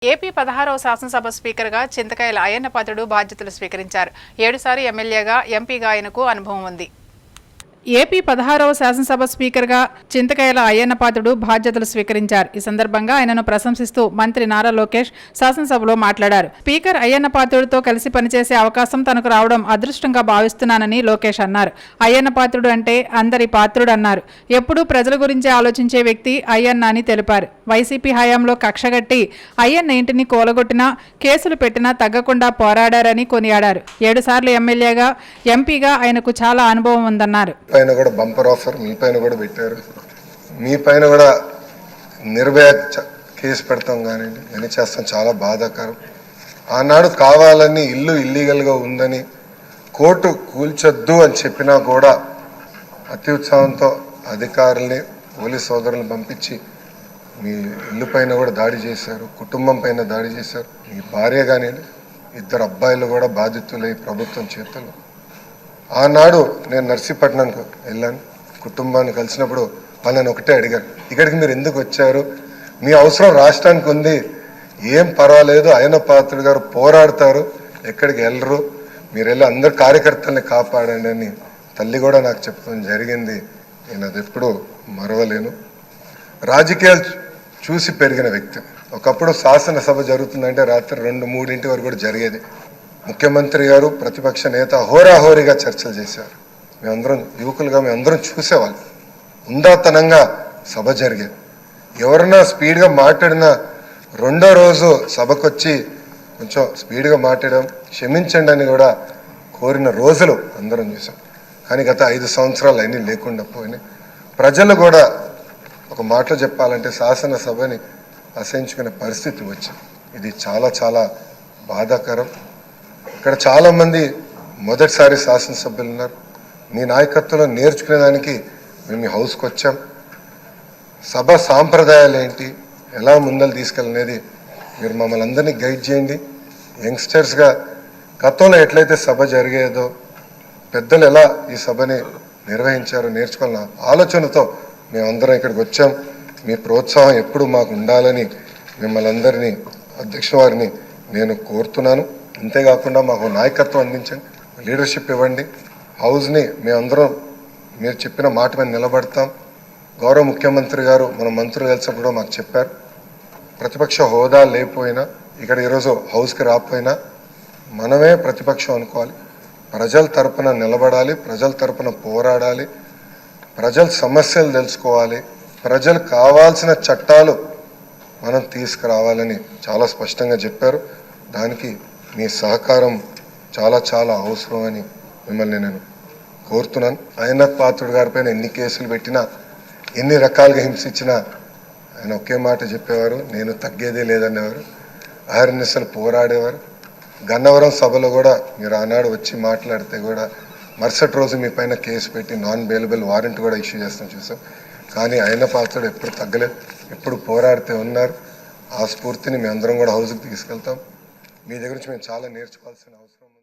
AP 16వ శాసనసభ స్పీకర్గా చింతకాయల అయ్యన్నపాత్రుడు బాధ్యతలు స్వీకరించారు. 7 సార్లు ఎమ్మెల్యేగా, ఎంపీగా ఆయనకు అనుభవం ఉంది. ఏపీ 16వ శాసనసభ స్పీకర్గా చింతకాయల అయ్యన్నపాత్రుడు బాధ్యతలు స్వీకరించారు. ఈ సందర్భంగా ఆయనను ప్రశంసిస్తూ మంత్రి నారా లోకేష్ శాసనసభలో మాట్లాడారు. స్పీకర్ అయ్యన్నపాత్రుడితో కలిసి పనిచేసే అవకాశం తనకు రావడం అదృష్టంగా భావిస్తున్నానని లోకేష్ అన్నారు. అయ్యన్నపాత్రుడు అంటే అందరి పాత్రుడు అన్నారు. ఎప్పుడూ ప్రజల గురించి ఆలోచించే వ్యక్తి అయ్యన్న అని తెలిపారు. వైసీపీ హయాంలో కక్షగట్టి అయ్యన్న ఇంటిని కూలగొట్టినా, కేసులు పెట్టినా తగ్గకుండా పోరాడారని కొనియాడారు. 7 సార్లు ఎమ్మెల్యేగా, ఎంపీగా ఆయనకు చాలా అనుభవం ఉందన్నారు. పైన కూడా బంపర్ ఆఫర్ మీ పైన కూడా పెట్టారు. మీ పైన కూడా నిర్భయ కేసు పెడతాం కానీ అని చేస్తాం. చాలా బాధాకరం. ఆనాడు కావాలని ఇల్లు ఇల్లీగల్గా ఉందని కోర్టు కూల్చొద్దు అని చెప్పినా కూడా అతి ఉత్సాహంతో అధికారుల్ని, పోలీస్ సోదరులను పంపించి మీ ఇల్లు పైన కూడా దాడి చేశారు, కుటుంబం పైన దాడి చేశారు. మీ భార్య కానీ 2 అబ్బాయిలు కూడా బాధితులై ప్రభుత్వం చేతులు. ఆనాడు నేను నర్సీపట్నంకు వెళ్ళాను. కుటుంబాన్ని కలిసినప్పుడు వాళ్ళని ఒకటే అడిగాను, ఇక్కడికి మీరు ఎందుకు వచ్చారు? మీ అవసరం రాష్ట్రానికి ఉంది, ఏం పర్వాలేదు, అయ్యన్నపాత్రుడు గారు పోరాడతారు, ఎక్కడికి వెళ్ళరు, మీరు వెళ్ళి అందరు కార్యకర్తల్ని కాపాడండి అని తల్లి కూడా నాకు చెప్పడం జరిగింది. నేను అది ఎప్పుడూ మరవలేను. రాజకీయాలు చూసి పెరిగిన వ్యక్తి. ఒకప్పుడు శాసనసభ జరుగుతుందంటే రాత్రి 2-3 వరకు కూడా జరిగేది. ముఖ్యమంత్రి గారు, ప్రతిపక్ష నేత హోరాహోరీగా చర్చలు చేశారు. మేమందరం యువకులుగా మేమందరం చూసేవాళ్ళం. ఉందాతనంగా సభ జరిగేది. ఎవరన్నా స్పీడ్గా మాట్లాడినా రెండో రోజు సభకొచ్చి కొంచెం స్పీడ్గా మాట్లాడడం, క్షమించండి అని కూడా కోరిన రోజులు అందరం చూసాం. కానీ గత 5 సంవత్సరాలు అన్నీ లేకుండా పోయినాయి. ప్రజలు కూడా ఒక మాటలో చెప్పాలంటే శాసనసభని అసహించుకునే పరిస్థితి వచ్చింది. ఇది చాలా చాలా బాధాకరం. ఇక్కడ చాలామంది మొదటిసారి శాసనసభ్యులు ఉన్నారు. మీ నాయకత్వంలో నేర్చుకునేదానికి మేము ఈ హౌస్కి వచ్చాం. సభ సాంప్రదాయాలు ఏంటి, ఎలా ముందలు తీసుకెళ్ళనేది మీరు మమ్మల్ని అందరినీ గైడ్ చేయండి. యంగ్స్టర్స్గా గతంలో ఎట్లయితే సభ జరిగేదో, పెద్దలు ఎలా ఈ సభని నిర్వహించారో నేర్చుకోవాలన్న ఆలోచనతో మేమందరం ఇక్కడికి వచ్చాం. మీ ప్రోత్సాహం ఎప్పుడు మాకు ఉండాలని మిమ్మల్ని అందరినీ, అధ్యక్ష వారిని నేను కోరుతున్నాను. అంతేకాకుండా మాకు నాయకత్వం అందించండి, లీడర్షిప్ ఇవ్వండి. హౌస్ని మేమందరం మీరు చెప్పిన మాట మీద నిలబడతాం. గౌరవ ముఖ్యమంత్రి గారు మన మంత్రులు కలిసినప్పుడు మాకు చెప్పారు, ప్రతిపక్ష హోదా లేకపోయినా, ఇక్కడ ఈరోజు హౌస్కి రాకపోయినా మనమే ప్రతిపక్షం అనుకోవాలి. ప్రజల తరపున నిలబడాలి, ప్రజల తరపున పోరాడాలి, ప్రజల సమస్యలు తెలుసుకోవాలి, ప్రజలు కావాల్సిన చట్టాలు మనం తీసుకురావాలని చాలా స్పష్టంగా చెప్పారు. దానికి మీ సహకారం చాలా చాలా అవసరం అని మిమ్మల్ని నేను కోరుతున్నాను. అయ్యన్నపాత్రుడు గారిపైన ఎన్ని కేసులు పెట్టినా, ఎన్ని రకాలుగా హింసించినా ఆయన ఒకే మాట చెప్పేవారు, నేను తగ్గేదే లేదనేవారు. అహర్నిశలు పోరాడేవారు. గన్నవరం సభలో కూడా మీరు ఆనాడు వచ్చి మాట్లాడితే కూడా మరుసటి రోజు మీ పైన కేసు పెట్టి నాన్ బెయిలబుల్ వారెంట్ కూడా ఇష్యూ చేస్తాం చూసాం. కానీ అయ్యన్నపాత్రుడు ఎప్పుడు తగ్గలేదు, ఎప్పుడు పోరాడితే ఉన్నారు. ఆ స్ఫూర్తిని మేము అందరం కూడా హౌస్కి తీసుకెళ్తాం. మీ దగ్గర నుంచి మేము చాలా నేర్చుకోవాల్సిన అవసరం ఉంది.